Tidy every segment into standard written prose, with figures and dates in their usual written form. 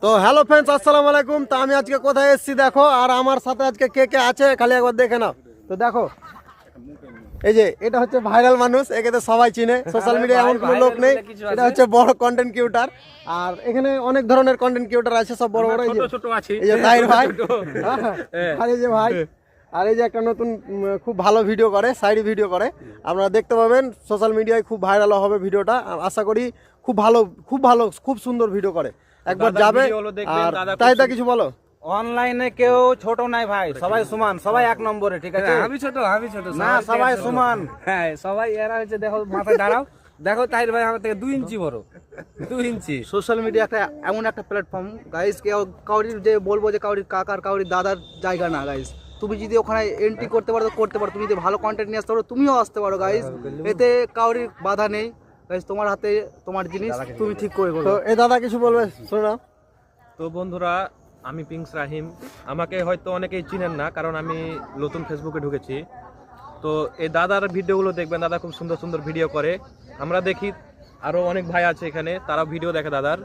তো hello friends, আসসালামু আলাইকুম। তো আমি আজকে কোথায় এসেছি দেখো, আর আমার সাথে আজকে কে কে আছে খালি একবার দেখে নাও। তো দেখো, এই যে এটা হচ্ছে ভাইরাল মানুষ, একে তো সবাই চিনে, সোশ্যাল মিডিয়ায় এমন কোনো লোক নেই। এটা হচ্ছে বড় কন্টেন্ট ক্রিয়েটর, আর এখানে অনেক ধরনের কন্টেন্ট ক্রিয়েটর আছে, সব বড় বড়। এই যে তাইর ভাই, আর এই যে ভাই, আর এই যে একটা নতুন খুব ভালো ভিডিও করে, সাইড ভিডিও করে, আপনারা দেখতে পাবেন। সোশ্যাল মিডিয়ায় খুব ভাইরাল হবে ভিডিওটা, আশা করি খুব ভালো, খুব সুন্দর ভিডিও করে। একবার যাবে। আর তাই তা কিছু বলো। অনলাইনে কেউ ছোট নাই ভাই, সবাই সমান, সবাই এক নম্বরে, ঠিক আছে? আমি ছোট না, সবাই সমান। হ্যাঁ, সবাই এরা হচ্ছে, দেখো মাথায় দাঁড়াও, দেখো তাহির ভাই আমার থেকে 2 ইঞ্চি বড়, 2 ইঞ্চি। সোশ্যাল মিডিয়া একটা এমন একটা প্ল্যাটফর্ম গাইস, কেউ কাউরির যে বলবো যে কাউরির কাকার কাউরির দাদার জায়গা না গাইস। তুমি যদি ওখানে এন্ট্রি করতে পারো তো করতে পারো, তুমি যদি ভালো কন্টেন্ট নিয়ে আসতে পারো তুমিও আসতে পারো গাইস, এতে কাউরির বাধা নেই গাইস। তোমার হাতে তোমার জিনিস, তুমি ঠিক করে তো বলো। এই দাদা কিছু বলবে, শোনো। তো বন্ধুরা, আমি পিংস রাহিম। আমাকে হয়তো অনেকেই চিনেন না, কারণ আমি নতুন ফেসবুকে ঢুকেছি। তো এই দাদার ভিডিওগুলো দেখবেন, দাদা খুব সুন্দর সুন্দর ভিডিও করে। আমরা দেখি, আরও অনেক ভাই আছে এখানে, তারাও ভিডিও দেখে দাদার।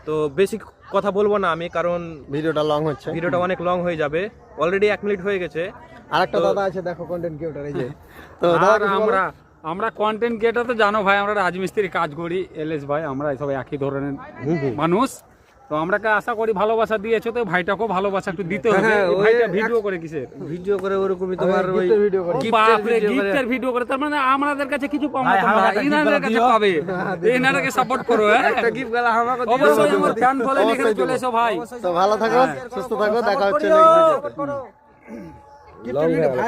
তো বেশি কথা বলবো না আমি, কারণ ভিডিওটা লং হচ্ছে, ভিডিওটা অনেক লং হয়ে যাবে। অলরেডি 1 মিনিট হয়ে গেছে। আরেকটা দাদা আছে দেখো, কন্টেন্ট ক্রিয়েটর, এই যে। তো আর দাদা কিছু বলো। আমরা কন্টেন্ট ক্রিয়েটর তো জানো ভাই, আমরা রাজমিস্ত্রি কাজ করি, এলএস ভাই, আমরা সবাই একই ধরনের মানুষ। তো আমরাকে আশা করি ভালোবাসা দিয়েছো, তো ভাইটাকেও ভালোবাসা একটু দিতে হবে। হ্যাঁ, এই ভাইটা ভিডিও করে কিসের? ভিডিও করে ওরকমই তোমার ওই গিফটের ভিডিও করে। বাপরে, গিফটের ভিডিও করে, তার মানে আমাদের কাছে কিছু পাবো না তোমরা, ইনাদের কাছে পাবে। এনাদেরকে সাপোর্ট করো, হ্যাঁ? একটা গিফট গেল আমাকে অবশ্যই আমার ফ্যান ফলোইং এখানে চলে এসো ভাই। তো ভালো থাকো, সুস্থ থাকো, দেখা হচ্ছে নেক্সট ভিডিওতে।